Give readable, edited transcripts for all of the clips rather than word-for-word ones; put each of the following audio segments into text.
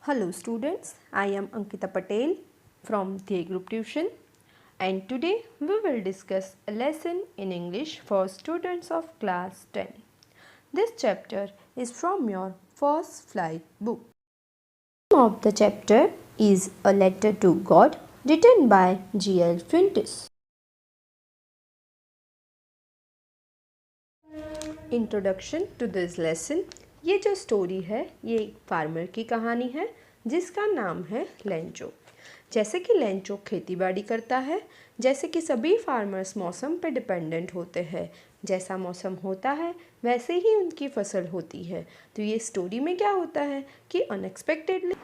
Hello students, I am Ankita Patel from the Group Tuition and today we will discuss a lesson in English for students of class 10. This chapter is from your first flight book. The name of the chapter is A Letter to God written by G.L. Fuentes. Introduction to this lesson. ये जो story है ये एक farmer की कहानी है जिसका नाम है लेंचो। जैसे कि लेंचो खेती बाड़ी करता है, जैसे कि सभी फार्मर्स मौसम पर डिपेंडेंट होते हैं, जैसा मौसम होता है वैसे ही उनकी फसल होती है। तो ये स्टोरी में क्या होता है कि अनएक्सपेक्टेडली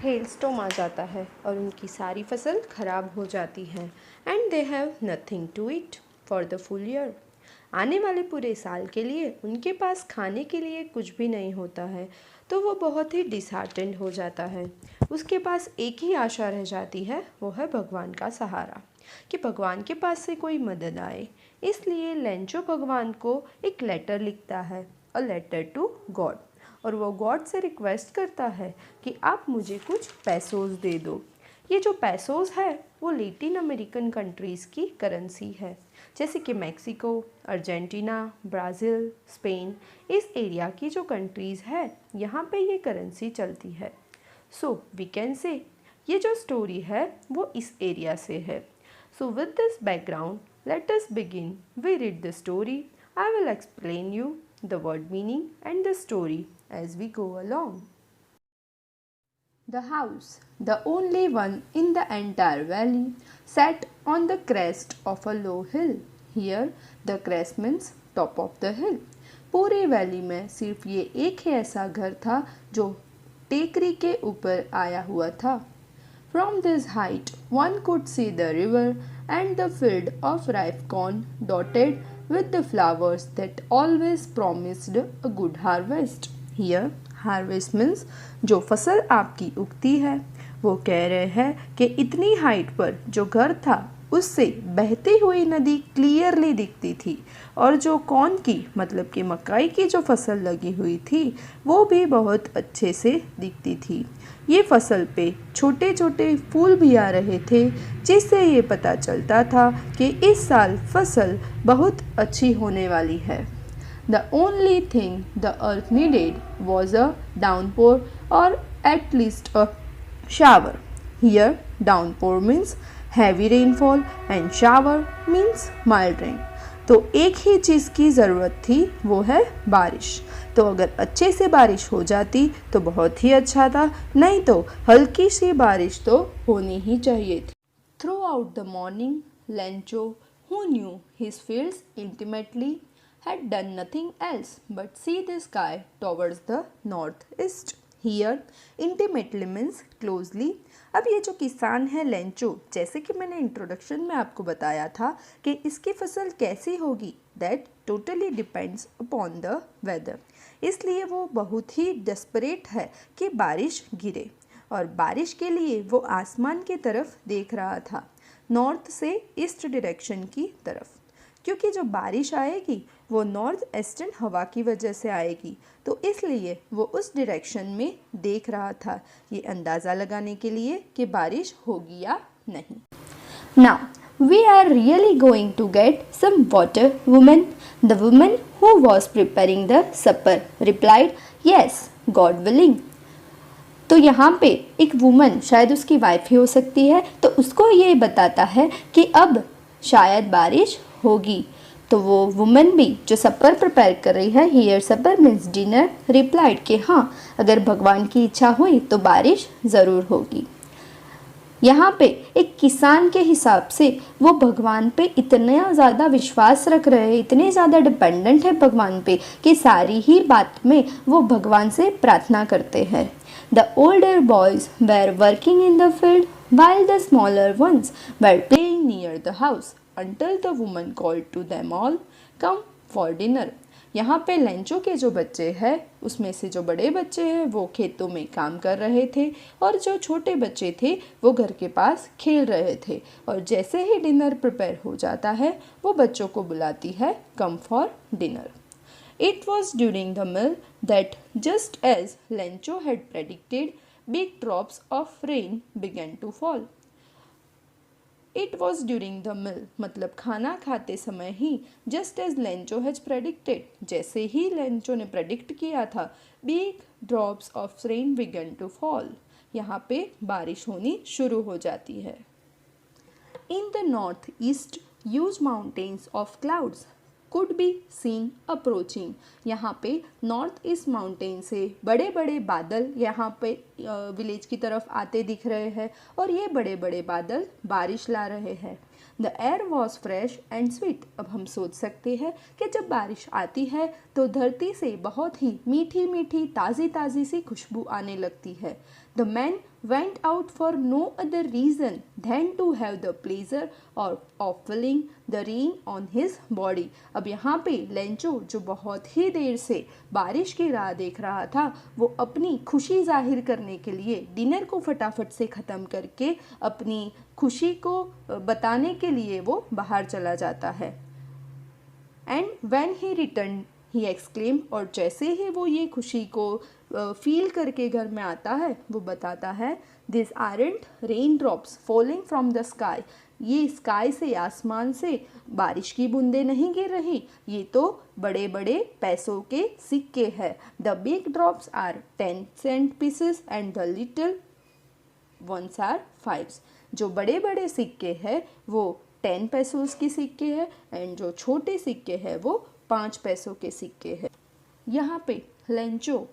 हेलस्टॉर्म आ जाता है और उनकी सारी फसल ख़राब हो जाती है and they have nothing to eat for the full year. आने वाले पूरे साल के लिए उनके पास खाने के लिए कुछ भी नहीं होता है, तो वो बहुत ही डिसहार्टेंड हो जाता है। उसके पास एक ही आशा रह जाती है, वो है भगवान का सहारा, कि भगवान के पास से कोई मदद आए। इसलिए लेंचो भगवान को एक लेटर लिखता है, अ लेटर टू गॉड, और वो गॉड से रिक्वेस्ट करता है कि आप मुझे कुछ पैसोस दे दो। ये जो पैसोस है वो लैटिन अमेरिकन कंट्रीज़ की करेंसी है, जैसे कि मैक्सिको, अर्जेंटीना, ब्राज़ील, स्पेन, इस एरिया की जो कंट्रीज़ है यहाँ पे ये करेंसी चलती है। सो वी कैन से ये जो स्टोरी है वो इस एरिया से है। So with this background let us begin. We read the story. I will explain you the word meaning and the story as we go along. The house, the only one in the entire valley, sat on the crest of a low hill. Here, the crest means top of the hill. पूरे valley में सिर्फ ये एक ही ऐसा घर था जो टेकरी के ऊपर आया हुआ था. From this height, one could see the river and the field of ripe corn dotted with the flowers that always promised a good harvest. Here, harvest means जो फसल आपकी उगती है। वो कह रहे हैं कि इतनी हाइट पर जो घर था उससे बहती हुई नदी क्लियरली दिखती थी, और जो कॉर्न की मतलब कि मकाई की जो फसल लगी हुई थी वो भी बहुत अच्छे से दिखती थी। ये फसल पे छोटे छोटे फूल भी आ रहे थे, जिससे ये पता चलता था कि इस साल फसल बहुत अच्छी होने वाली है। The only thing the earth needed was a downpour, or at least a shower. Here, downpour means heavy rainfall and shower means mild rain. तो एक ही चीज़ की ज़रूरत थी, वो है बारिश। तो अगर अच्छे से बारिश हो जाती तो बहुत ही अच्छा था, नहीं तो हल्की सी बारिश तो होनी ही चाहिए थी। Through out the morning, Lencho, who knew his fields intimately, had done nothing else but see the sky towards the northeast. Here, intimately means closely. अब ये जो किसान है लेंचो, जैसे कि मैंने इंट्रोडक्शन में आपको बताया था कि इसकी फसल कैसी होगी, that totally depends upon the weather. इसलिए वो बहुत ही डेस्परेट है कि बारिश गिरे, और बारिश के लिए वो आसमान की तरफ देख रहा था, नॉर्थ से ईस्ट डायरेक्शन की तरफ, क्योंकि जो बारिश आएगी वो नॉर्थ ईस्टर्न हवा की वजह से आएगी, तो इसलिए वो उस डायरेक्शन में देख रहा था, ये अंदाज़ा लगाने के लिए कि बारिश होगी या नहीं। Now we are really going to get some water, woman. The woman who was preparing the supper replied, yes God willing. तो यहाँ पे एक वुमन, शायद उसकी वाइफ ही हो सकती है, तो उसको ये बताता है कि अब शायद बारिश होगी। तो वो वुमन भी जो सपर प्रिपेयर कर रही है, here supper means dinner, replied कि हाँ अगर भगवान की इच्छा हुई तो बारिश ज़रूर होगी। यहाँ पे एक किसान के हिसाब से वो भगवान पे इतना ज़्यादा विश्वास रख रहे हैं, इतने ज़्यादा डिपेंडेंट है भगवान पे कि सारी ही बात में वो भगवान से प्रार्थना करते हैं। The older boys were working in the field while the smaller ones were playing near the house until the woman called to them all, come for dinner. यहाँ पे लेंचो के जो बच्चे हैं उसमें से जो बड़े बच्चे हैं वो खेतों में काम कर रहे थे, और जो छोटे बच्चे थे वो घर के पास खेल रहे थे, और जैसे ही डिनर प्रिपेयर हो जाता है वो बच्चों को बुलाती है, come for dinner. It was during the meal that, just as Lencho had predicted, Big drops of rain began to fall. It was during the meal, मतलब खाना खाते समय ही, just as Lencho has predicted, जैसे ही Lencho ने predict किया था, big drops of rain began to fall. यहाँ पे बारिश होनी शुरू हो जाती है. In the northeast, huge mountains of clouds could be seen approaching. यहाँ पे नॉर्थ ईस्ट माउंटेन से बड़े बड़े बादल यहाँ पे विलेज की तरफ आते दिख रहे हैं और ये बड़े बड़े बादल बारिश ला रहे हैं. The air was fresh and sweet. अब हम सोच सकते हैं कि जब बारिश आती है तो धरती से बहुत ही मीठी मीठी ताज़ी ताज़ी सी खुशबू आने लगती है. The man went out for no other reason than to have the pleasure of feeling the rain on his body. अब यहाँ पे लेंचो जो बहुत ही देर से बारिश की राह देख रहा था, वो अपनी खुशी जाहिर करने के लिए डिनर को फटाफट से ख़त्म करके अपनी खुशी को बताने के लिए वो बाहर चला जाता है. And when he return he exclaim, और जैसे ही वो ये खुशी को फील करके घर में आता है, वो बताता है, this aren't rain drops falling from the sky. ये स्काई से, आसमान से बारिश की बूंदें नहीं गिर रही, ये तो बड़े बड़े पैसों के सिक्के हैं. The big drops are 10 cent pieces and the little ones are 5. जो बड़े बड़े सिक्के हैं वो 10 पैसों के सिक्के हैं एंड जो छोटे सिक्के हैं वो 5 पैसों के सिक्के हैं. यहाँ पे लेंचो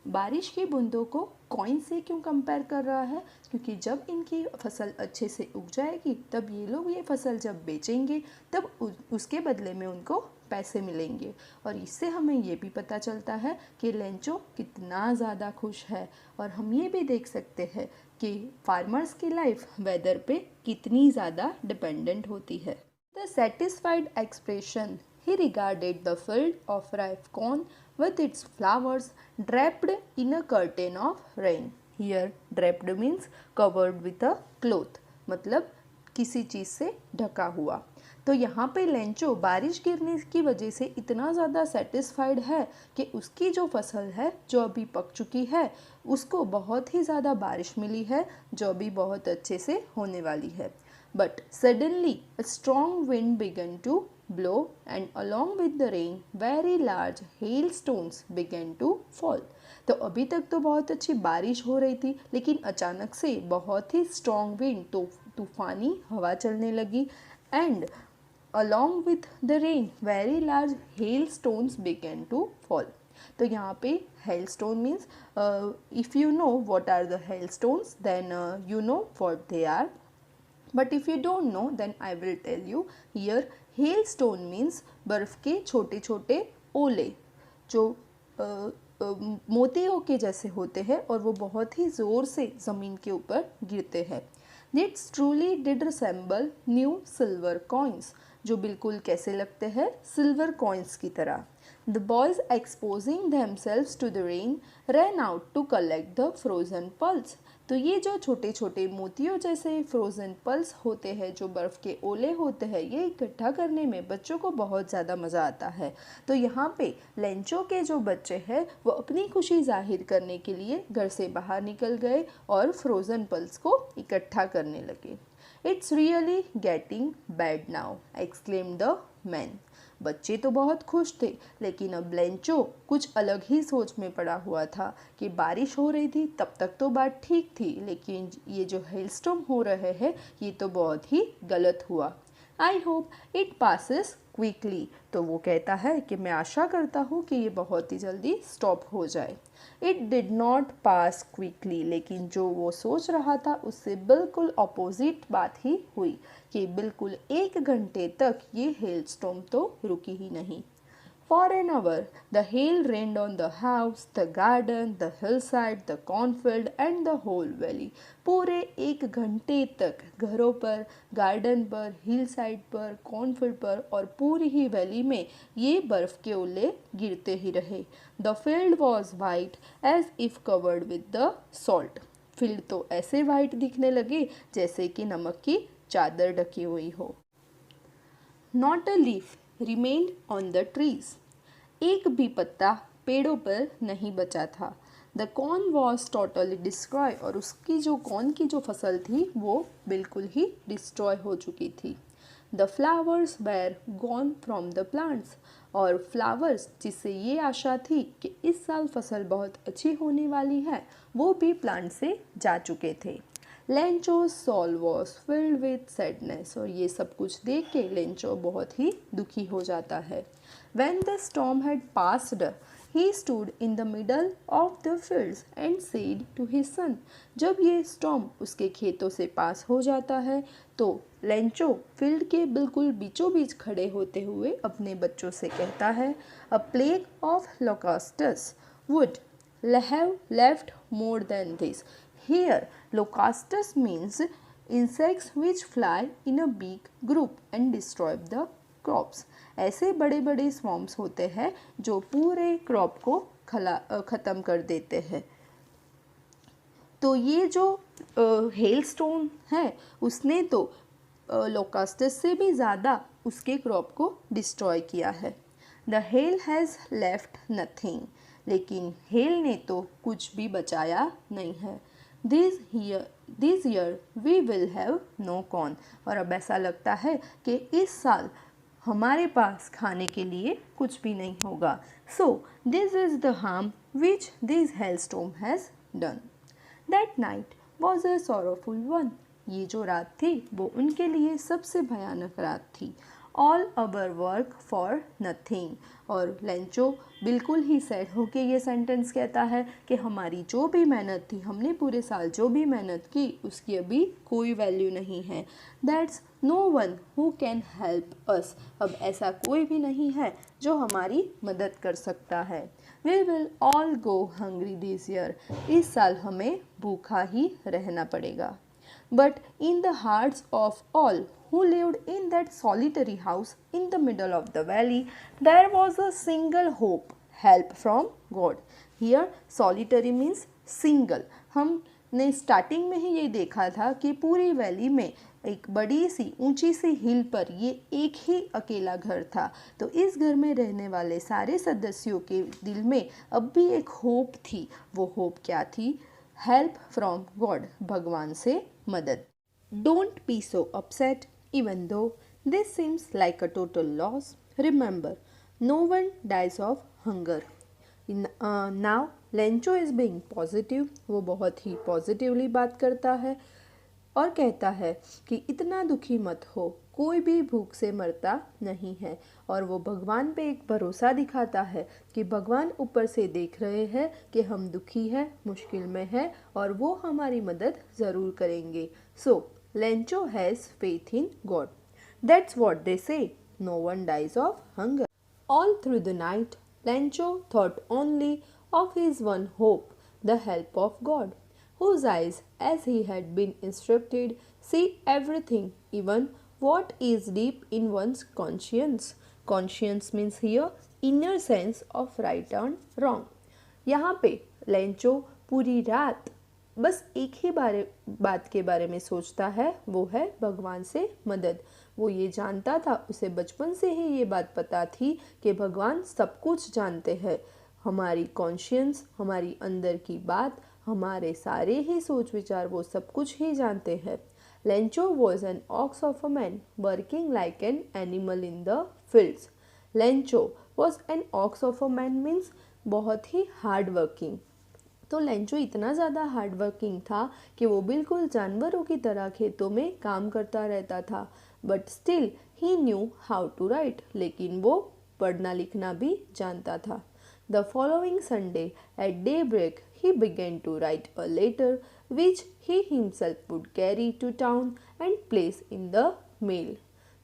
बारिश की बूंदों को कॉइन से क्यों कंपेयर कर रहा है? क्योंकि जब इनकी फसल अच्छे से उग जाएगी तब ये लोग ये फसल जब बेचेंगे तब उसके बदले में उनको पैसे मिलेंगे. और इससे हमें ये भी पता चलता है कि लेंचो कितना ज़्यादा खुश है. और हम ये भी देख सकते हैं कि फार्मर्स की लाइफ वेदर पे कितनी ज़्यादा डिपेंडेंट होती है. The satisfied expression, he regarded the field of ripe corn with its flowers draped in a curtain of rain. Here draped means covered with a cloth, मतलब किसी चीज़ से ढका हुआ. तो यहाँ पे लेंचो बारिश गिरने की वजह से इतना ज़्यादा सेटिस्फाइड है कि उसकी जो फसल है जो अभी पक चुकी है उसको बहुत ही ज़्यादा बारिश मिली है जो अभी बहुत अच्छे से होने वाली है. But suddenly a strong wind began to blow and along with the rain very large hailstones began to fall. तो अभी तक तो बहुत अच्छी बारिश हो रही थी लेकिन अचानक से बहुत ही स्ट्रॉन्ग विंड, तो तूफानी हवा चलने लगी. And along with the rain very large hailstones began to fall. तो यहाँ पे hailstone means if you know what are the hailstones then you know what they are. But if you don't know then I will tell you. Here hailstone means बर्फ़ के छोटे छोटे ओले जो मोतियों के जैसे होते हैं और वो बहुत ही ज़ोर से ज़मीन के ऊपर गिरते हैं. It truly did resemble new silver coins, जो बिल्कुल कैसे लगते हैं, सिल्वर कॉइन्स की तरह. The boys exposing themselves to the rain ran out to collect the frozen pearls. तो ये जो छोटे छोटे मोतियों जैसे फ्रोज़न पल्स होते हैं, जो बर्फ़ के ओले होते हैं, ये इकट्ठा करने में बच्चों को बहुत ज़्यादा मज़ा आता है. तो यहाँ पे लेंचो के जो बच्चे हैं वो अपनी खुशी जाहिर करने के लिए घर से बाहर निकल गए और फ्रोज़न पल्स को इकट्ठा करने लगे. It's really getting bad now, exclaimed the man. बच्चे तो बहुत खुश थे लेकिन अब लेंचो कुछ अलग ही सोच में पड़ा हुआ था कि बारिश हो रही थी तब तक तो बात ठीक थी लेकिन ये जो हेलस्टॉर्म हो रहे हैं ये तो बहुत ही गलत हुआ. I hope it passes quickly. तो वो कहता है कि मैं आशा करता हूँ कि ये बहुत ही जल्दी स्टॉप हो जाए. It did not pass quickly. लेकिन जो वो सोच रहा था उससे बिल्कुल अपोजिट बात ही हुई कि बिल्कुल 1 घंटे तक ये हेलस्टॉर्म तो रुकी ही नहीं. For an hour, the hail rained on the house, the garden, the hillside, the cornfield and the whole valley. पूरे 1 घंटे तक घरों पर, गार्डन पर, हिल साइड पर, कॉर्नफील्ड पर और पूरी ही वैली में ये बर्फ़ के ओले गिरते ही रहे. The field was white as if covered with the salt. Field तो ऐसे वाइट दिखने लगे जैसे कि नमक की चादर ढकी हुई हो. Not a leaf remained on the trees. एक भी पत्ता पेड़ों पर नहीं बचा था. The corn was totally destroy, और उसकी जो कॉर्न की जो फसल थी वो बिल्कुल ही डिस्ट्रॉय हो चुकी थी। The flowers were gone from the plants, और फ्लावर्स जिससे ये आशा थी कि इस साल फसल बहुत अच्छी होने वाली है, वो भी प्लांट से जा चुके थे। लेंचो's soul was filled with sadness, और ये सब कुछ देख के लेंचो बहुत ही दुखी हो जाता है। When the storm had passed, he stood in the middle of the fields and said to his son, जब ये स्टॉर्म उसके खेतों से पास हो जाता है तो लेंचो फील्ड के बिल्कुल बीचों बीच खड़े होते हुए अपने बच्चों से कहता है, A plague of locusts would have left more than this. Here, locusts means insects which fly in a big group and destroy the crops. ऐसे बड़े बड़े स्वॉम्स होते हैं जो पूरे क्रॉप को ख़त्म कर देते हैं। तो ये जो हेल स्टोन है उसने तो लोकास्टस से भी ज़्यादा उसके क्रॉप को डिस्ट्रॉय किया है। The hail has left nothing, लेकिन हेल ने तो कुछ भी बचाया नहीं है। This year we will have no corn, और अब ऐसा लगता है कि इस साल हमारे पास खाने के लिए कुछ भी नहीं होगा। So this is the harm which this hailstorm has done. That night was a sorrowful one, ये जो रात थी वो उनके लिए सबसे भयानक रात थी। All our work for nothing, और लेंचो बिल्कुल ही सैड होके ये सेंटेंस कहता है कि हमारी जो भी मेहनत थी, हमने पूरे साल जो भी मेहनत की उसकी अभी कोई वैल्यू नहीं है। That's no one who can help us, अब ऐसा कोई भी नहीं है जो हमारी मदद कर सकता है। We will all go hungry this year, इस साल हमें भूखा ही रहना पड़ेगा। But in the hearts of all who lived in that solitary house in the middle of the valley, there was a single hope, help from God. Here solitary means single. हमने starting में ही ये देखा था कि पूरी valley में एक बड़ी सी ऊंची सी हिल पर ये एक ही अकेला घर था। तो इस घर में रहने वाले सारे सदस्यों के दिल में अब भी एक होप थी। वो होप क्या थी? हेल्प फ्रॉम गॉड, भगवान से मदद। Don't be so upset even though this seems like a total loss, remember no one dies of hunger. Now Lencho is being positive, वो बहुत ही पॉजिटिवली बात करता है और कहता है कि इतना दुखी मत हो, कोई भी भूख से मरता नहीं है। और वो भगवान पे एक भरोसा दिखाता है कि भगवान ऊपर से देख रहे हैं कि हम दुखी हैं, मुश्किल में हैं, और वो हमारी मदद ज़रूर करेंगे। So Lencho has faith in God, that's what they say, no one dies of hunger. All through the night Lencho thought only of his one hope, the help of God, whose eyes, as he had been instructed, see everything, even what is deep in one's conscience. Conscience means here inner sense of right and wrong. यहाँ पे Lencho पूरी रात बस एक ही बात के बारे में सोचता है, वो है भगवान से मदद। वो ये जानता था, उसे बचपन से ही ये बात पता थी कि भगवान सब कुछ जानते हैं। हमारी कॉन्शियंस, हमारी अंदर की बात, हमारे सारे ही सोच विचार, वो सब कुछ ही जानते हैं। Lencho was an ox of a man working like an animal in the fields. Lencho was an ox of a man means बहुत ही हार्ड वर्किंग। तो लेंचो इतना ज़्यादा हार्ड वर्किंग था कि वो बिल्कुल जानवरों की तरह खेतों में काम करता रहता था। But still he knew how to write, लेकिन वो पढ़ना लिखना भी जानता था। The following Sunday at daybreak he began to write a letter which he himself would carry to town and place in the mail.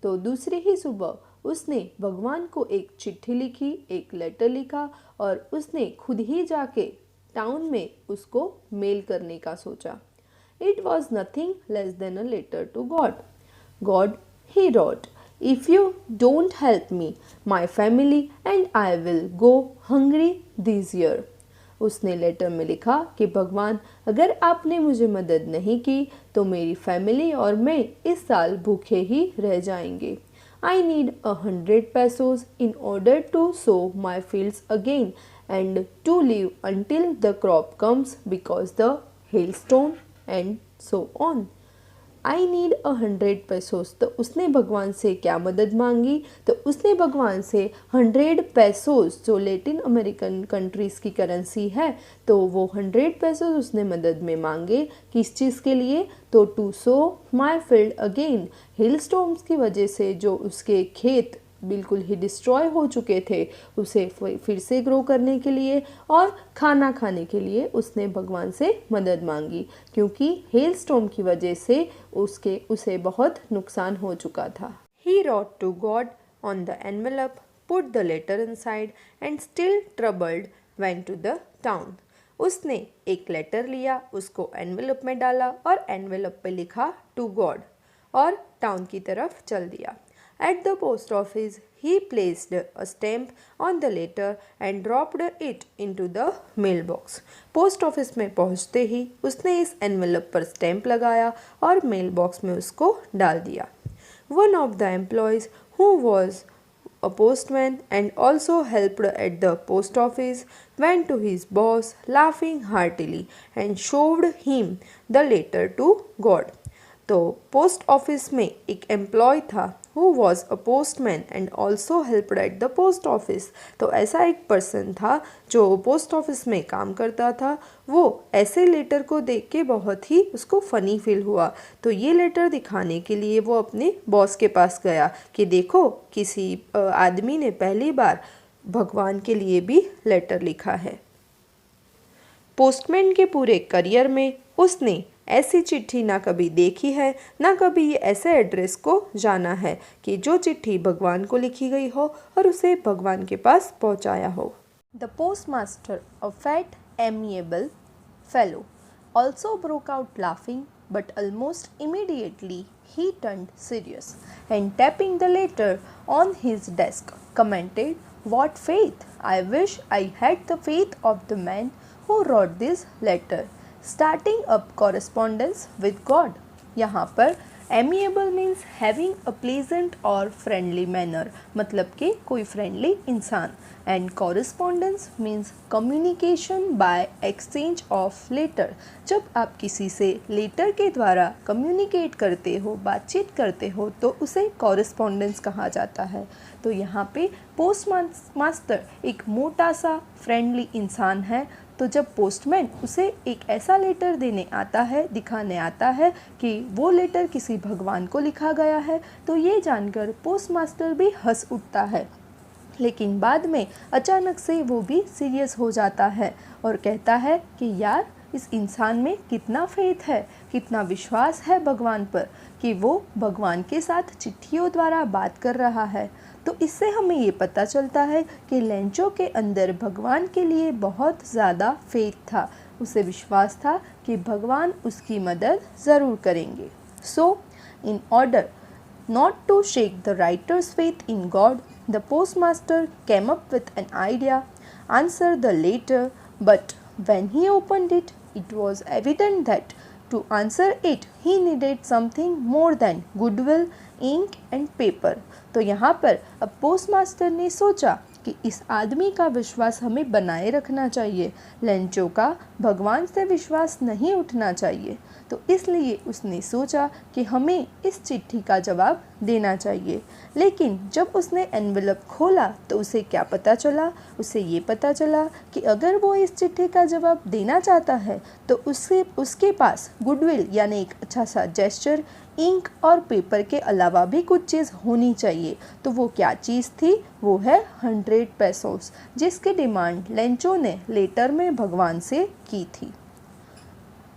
तो दूसरी ही सुबह उसने भगवान को एक चिट्ठी लिखी, एक लेटर लिखा और उसने खुद ही जाके टाउन में उसको मेल करने का सोचा। It was nothing less than a letter to God. God, he wrote, if you don't help me, my family and I will go hungry this year. उसने लेटर में लिखा कि भगवान, अगर आपने मुझे मदद नहीं की तो मेरी फैमिली और मैं इस साल भूखे ही रह जाएंगे। I need 100 pesos in order to sow my fields again and to live until the crop comes because the hailstone and so on. I need 100 pesos। तो उसने भगवान से क्या मदद मांगी? तो उसने भगवान से 100 pesos, जो लेटिन अमेरिकन कंट्रीज़ की करेंसी है, तो वो 100 pesos उसने मदद में मांगे। किस चीज़ के लिए? तो to sow my field again, hail storms की वजह से जो उसके खेत बिल्कुल ही डिस्ट्रॉय हो चुके थे, उसे फिर से ग्रो करने के लिए और खाना खाने के लिए उसने भगवान से मदद मांगी, क्योंकि हेल स्टॉर्म की वजह से उसे बहुत नुकसान हो चुका था। He wrote to God on the envelope, put the letter inside and still troubled went to the town। उसने एक लेटर लिया, उसको एनवेलप में डाला और एनवेलप पे लिखा टू गॉड और टाउन की तरफ चल दिया। At the post office, he placed a stamp on the letter and dropped it into the mailbox। Post office में पहुंचते ही उसने इस एनवेलप पर स्टैंप लगाया और मेल बॉक्स में उसको डाल दिया। One of the employees who was a postman and also helped at the post office went to his boss laughing heartily and showed him the letter to God। तो post office में एक employ था who was a postman and also helped at the post office. तो ऐसा एक person था जो post office में काम करता था। वो ऐसे लेटर को देख के बहुत ही उसको फ़नी फील हुआ, तो ये लेटर दिखाने के लिए वो अपने बॉस के पास गया कि देखो, किसी आदमी ने पहली बार भगवान के लिए भी लेटर लिखा है। पोस्टमैन के पूरे करियर में उसने ऐसी चिट्ठी ना कभी देखी है, ना कभी ये ऐसे एड्रेस को जाना है कि जो चिट्ठी भगवान को लिखी गई हो और उसे भगवान के पास पहुंचाया हो। The post master, a fat amiable fellow, also broke out laughing but almost immediately he turned serious and tapping the letter on his desk commented, "What faith! I wish I had the faith of the man who wrote this letter, starting up correspondence with God।" यहाँ पर amiable means having a pleasant और friendly manner, मतलब कि कोई friendly इंसान। And correspondence means communication by exchange of letter. जब आप किसी से लेटर के द्वारा कम्युनिकेट करते हो, बातचीत करते हो, तो उसे कॉरेस्पॉन्डेंस कहा जाता है। तो यहाँ पे पोस्ट मास्टर एक मोटा सा फ्रेंडली इंसान है। तो जब पोस्टमैन उसे एक ऐसा लेटर देने आता है, दिखाने आता है कि वो लेटर किसी भगवान को लिखा गया है, तो ये जानकर पोस्ट मास्टर भी हंस उठता है। लेकिन बाद में अचानक से वो भी सीरियस हो जाता है और कहता है कि यार, इस इंसान में कितना फेथ है, कितना विश्वास है भगवान पर कि वो भगवान के साथ चिट्ठियों द्वारा बात कर रहा है। तो इससे हमें ये पता चलता है कि लेंचो के अंदर भगवान के लिए बहुत ज़्यादा फेथ था। उसे विश्वास था कि भगवान उसकी मदद ज़रूर करेंगे। So in order not to shake the writer's faith in God, the postmaster came up with an idea, answer the letter, but when he opened it, it was evident that to answer it, he needed something more than goodwill, ink and paper। तो यहाँ पर अब postmaster ने सोचा कि इस आदमी का विश्वास हमें बनाए रखना चाहिए, लेंचो का भगवान से विश्वास नहीं उठना चाहिए। तो इसलिए उसने सोचा कि हमें इस चिट्ठी का जवाब देना चाहिए। लेकिन जब उसने एनवेलप खोला तो उसे क्या पता चला? उसे ये पता चला कि अगर वो इस चिट्ठी का जवाब देना चाहता है तो उसके पास गुडविल यानी एक अच्छा सा जेस्चर, इंक और पेपर के अलावा भी कुछ चीज़ होनी चाहिए। तो वो क्या चीज़ थी? वो है 100 pesos, जिसकी डिमांड लेंचो ने लेटर में भगवान से की थी।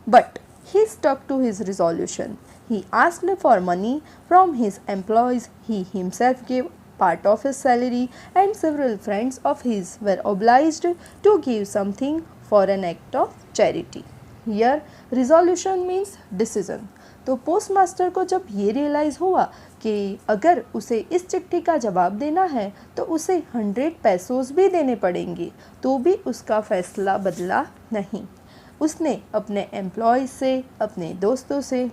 But he stuck to his resolution. He asked for money from his employees. He himself gave part of his salary, and several friends of his were obliged to give something for an act of charity. Here, resolution means decision. तो postmaster को जब ये realise हुआ कि अगर उसे इस चिट्ठी का जवाब देना है तो उसे 100 pesos भी देने पड़ेंगे, तो भी उसका फैसला बदला नहीं। उसने अपने एम्प्लॉयज़ से, अपने दोस्तों से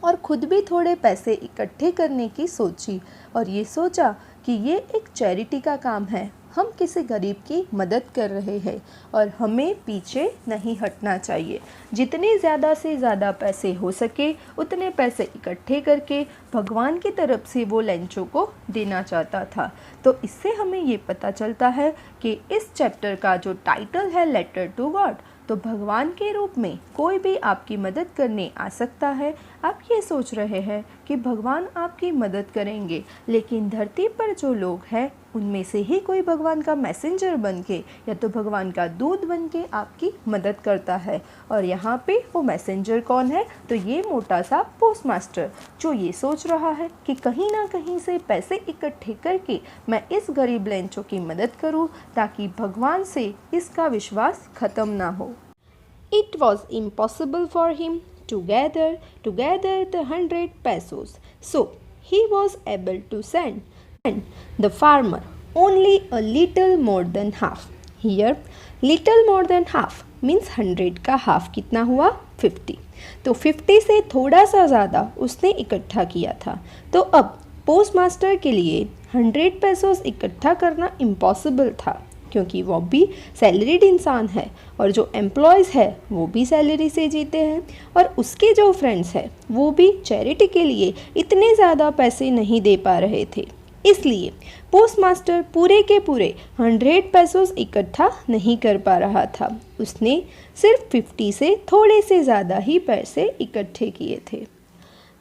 और ख़ुद भी थोड़े पैसे इकट्ठे करने की सोची और ये सोचा कि ये एक चैरिटी का काम है, हम किसी गरीब की मदद कर रहे हैं और हमें पीछे नहीं हटना चाहिए। जितने ज़्यादा से ज़्यादा पैसे हो सके उतने पैसे इकट्ठे करके भगवान की तरफ से वो लेंचो को देना चाहता था। तो इससे हमें ये पता चलता है कि इस चैप्टर का जो टाइटल है लेटर टू गॉड, तो भगवान के रूप में कोई भी आपकी मदद करने आ सकता है। आप ये सोच रहे हैं कि भगवान आपकी मदद करेंगे, लेकिन धरती पर जो लोग हैं उनमें से ही कोई भगवान का मैसेंजर बन के या तो भगवान का दूत बन के आपकी मदद करता है। और यहाँ पे वो मैसेंजर कौन है? तो ये मोटा सा पोस्टमास्टर, जो ये सोच रहा है कि कहीं ना कहीं से पैसे इकट्ठे करके मैं इस गरीब लेंचो की मदद करूँ ताकि भगवान से इसका विश्वास ख़त्म ना हो। It was impossible for him to gather the 100 pesos, so he was able to send the farmer only a little more than half. Here, little more than half means 100 का हाफ कितना हुआ? 50। तो 50 से थोड़ा सा ज़्यादा उसने इकट्ठा किया था। तो अब पोस्टमास्टर के लिए 100 पेसोस इकट्ठा करना इम्पॉसिबल था, क्योंकि वो भी सैलरीड इंसान है और जो एम्प्लॉयज़ है वो भी सैलरी से जीते हैं, और उसके जो फ्रेंड्स हैं वो भी चैरिटी के लिए इतने ज़्यादा पैसे नहीं दे पा रहे थे। इसलिए पोस्टमास्टर पूरे के पूरे 100 पेसोस इकट्ठा नहीं कर पा रहा था। उसने सिर्फ 50 से थोड़े से ज़्यादा ही पैसे इकट्ठे किए थे।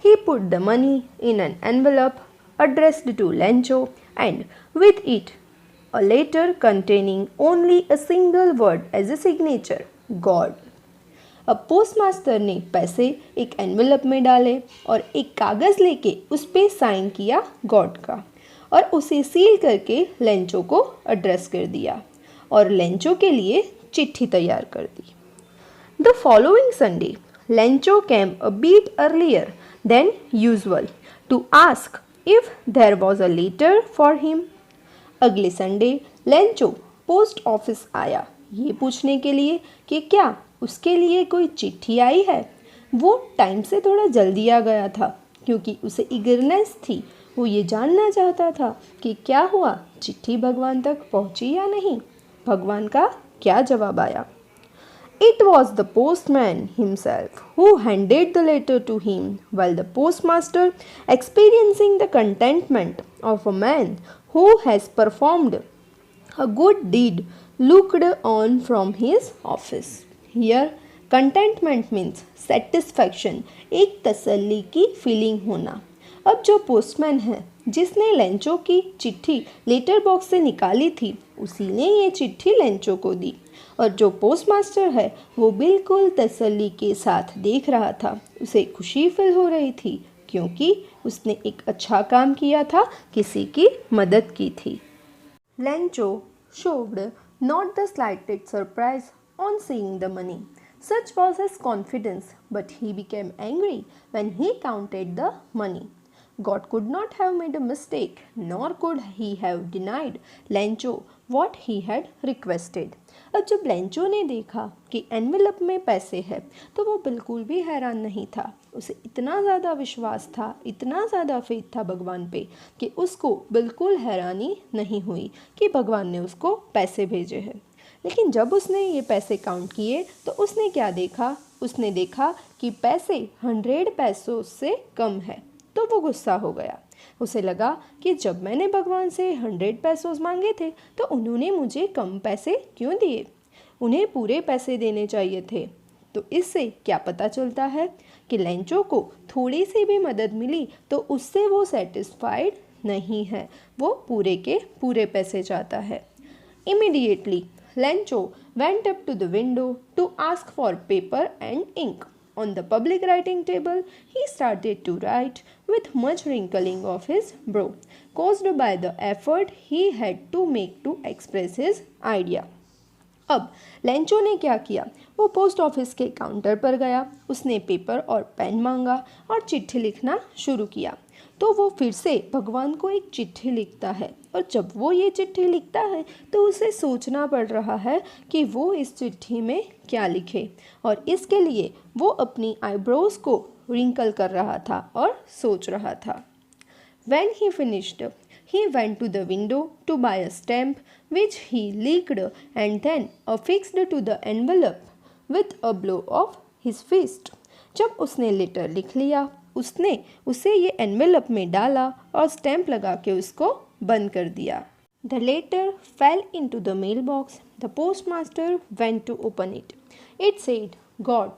He put the money in an envelope addressed to Lencho and with it a letter containing only a single word as a signature, God. अब पोस्टमास्टर ने पैसे एक एनवेलप में डाले और एक कागज़ लेके उस पे साइन किया गॉड का, और उसे सील करके लेंचो को एड्रेस कर दिया और लेंचो के लिए चिट्ठी तैयार कर दी। The following Sunday Lencho came a bit earlier than usual to ask if there was a letter for him. अगले संडे लेंचो पोस्ट ऑफिस आया ये पूछने के लिए कि क्या उसके लिए कोई चिट्ठी आई है। वो टाइम से थोड़ा जल्दी आ गया था क्योंकि उसे ईगरनेस थी। वो ये जानना चाहता था कि क्या हुआ, चिट्ठी भगवान तक पहुंची या नहीं, भगवान का क्या जवाब आया। It was the postman himself who handed the letter to him, while the postmaster, experiencing the contentment of a man who has performed a good deed, looked on from his office. Here, contentment means satisfaction, एक तसल्ली की feeling होना। अब जो postman है जिसने Lencho की चिट्ठी लेटर बॉक्स से निकाली थी, उसी ने ये चिट्ठी लेंचो को दी, और जो पोस्टमास्टर है वो बिल्कुल तसल्ली के साथ देख रहा था। उसे खुशी फील हो रही थी क्योंकि उसने एक अच्छा काम किया था, किसी की मदद की थी। Lencho showed not the slightest surprise on seeing the money. Such was his confidence, but he became angry when he counted the money. God could not have made a mistake, nor could he have denied Lencho what he had requested. अब जब Lencho ने देखा कि envelope में पैसे हैं तो वो बिल्कुल भी हैरान नहीं था। उसे इतना ज़्यादा विश्वास था, इतना ज़्यादा फेथ था भगवान पे कि उसको बिल्कुल हैरानी नहीं हुई कि भगवान ने उसको पैसे भेजे हैं। लेकिन जब उसने ये पैसे काउंट किए तो उसने क्या देखा? उसने देखा कि पैसे 100 पैसों से कम है, तो वो गुस्सा हो गया। उसे लगा कि जब मैंने भगवान से 100 पैसों मांगे थे तो उन्होंने मुझे कम पैसे क्यों दिए, उन्हें पूरे पैसे देने चाहिए थे। तो इससे क्या पता चलता है कि लेंचो को थोड़ी सी भी मदद मिली तो उससे वो सेटिस्फाइड नहीं है, वो पूरे के पूरे पैसे चाहता है। Immediately Lencho went up to the window to ask for paper and ink. On the public writing table, he started to write with much wrinkling of his brow, caused by the effort he had to make to express his idea. अब Lencho ने क्या किया? वो post office के counter पर गया, उसने paper और पेन मांगा और चिट्ठी लिखना शुरू किया। तो वो फिर से भगवान को एक चिट्ठी लिखता है, और जब वो ये चिट्ठी लिखता है तो उसे सोचना पड़ रहा है कि वो इस चिट्ठी में क्या लिखे, और इसके लिए वो अपनी आईब्रोज को रिंकल कर रहा था और सोच रहा था। When he finished, He went to the window to buy a stamp which he licked and then affixed to the envelope with a blow of his fist. जब उसने लेटर लिख लिया, उसने उसे ये एनवेलप में डाला और स्टैम्प लगा के उसको बंद कर दिया. The letter fell into the mailbox. The postmaster went to open it. It said, God,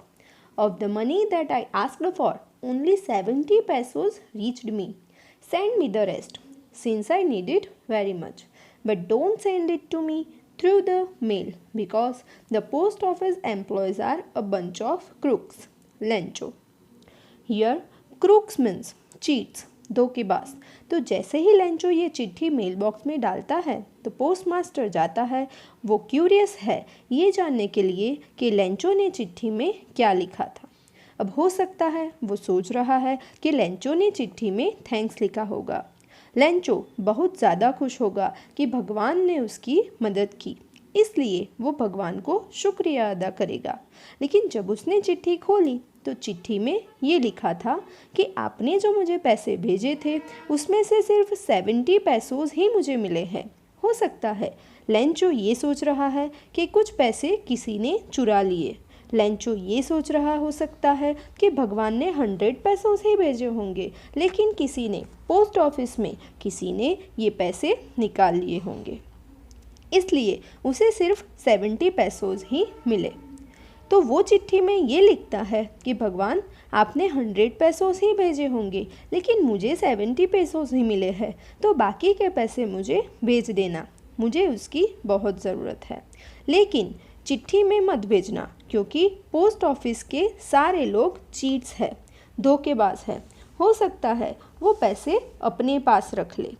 of the money that I asked for, only 70 pesos reached me. Send me the rest, since I need it very much. But don't send it to me through the mail, because the post office employees are a bunch of crooks. Lencho. Here, crooks means cheats, धोखेबाज. तो जैसे ही Lencho ये चिट्ठी mail box में डालता है तो postmaster जाता है. वो क्यूरियस है ये जानने के लिए कि लेंचो ने चिट्ठी में क्या लिखा था. अब हो सकता है वो सोच रहा है कि लेंचो ने चिट्ठी में थैंक्स लिखा होगा. लेंचो बहुत ज़्यादा खुश होगा कि भगवान ने उसकी मदद की, इसलिए वो भगवान को शुक्रिया अदा करेगा. लेकिन जब उसने चिट्ठी खोली तो चिट्ठी में ये लिखा था कि आपने जो मुझे पैसे भेजे थे उसमें से सिर्फ 70 पैसोज ही मुझे मिले हैं. हो सकता है लेंचो ये सोच रहा है कि कुछ पैसे किसी ने चुरा लिए. लेंचो ये सोच रहा हो सकता है कि भगवान ने 100 पैसोज ही भेजे होंगे, लेकिन किसी ने पोस्ट ऑफिस में किसी ने ये पैसे निकाल लिए होंगे, इसलिए उसे सिर्फ 70 पैसोज ही मिले. तो वो चिट्ठी में ये लिखता है कि भगवान आपने 100 पैसोस ही भेजे होंगे, लेकिन मुझे 70 पैसोस ही मिले हैं, तो बाकी के पैसे मुझे भेज देना, मुझे उसकी बहुत ज़रूरत है. लेकिन चिट्ठी में मत भेजना, क्योंकि पोस्ट ऑफिस के सारे लोग चीट्स हैं, धोखेबाज हैं. हो सकता है वो पैसे अपने पास रख ले.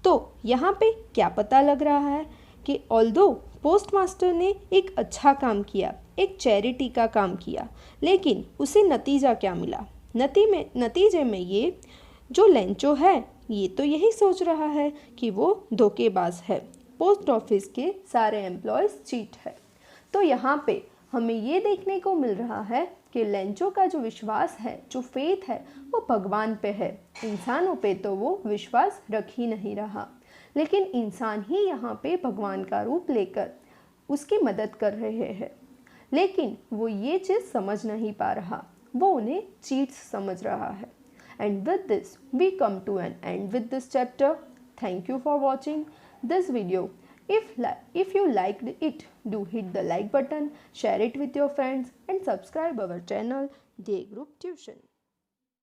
तो यहाँ पे क्या पता लग रहा है कि ऑल्दो पोस्टमास्टर ने एक अच्छा काम किया, एक चैरिटी का काम किया, लेकिन उसे नतीजा क्या मिला. नतीजे में ये जो लेंचो है ये तो यही सोच रहा है कि वो धोखेबाज है, पोस्ट ऑफिस के सारे एम्प्लॉयज़ चीट है. तो यहाँ पे हमें ये देखने को मिल रहा है कि लेंचो का जो विश्वास है, जो फेथ है, वो भगवान पे है. इंसानों पे तो वो विश्वास रख ही नहीं रहा, लेकिन इंसान ही यहाँ पे भगवान का रूप लेकर उसकी मदद कर रहे हैं. लेकिन वो ये चीज़ समझ नहीं पा रहा, वो उन्हें चीट्स समझ रहा है. And with this we come to an end with this chapter. Thank you for watching this video. If you liked it, do hit the like button, share it with your friends and subscribe our channel, Day Group Tuition.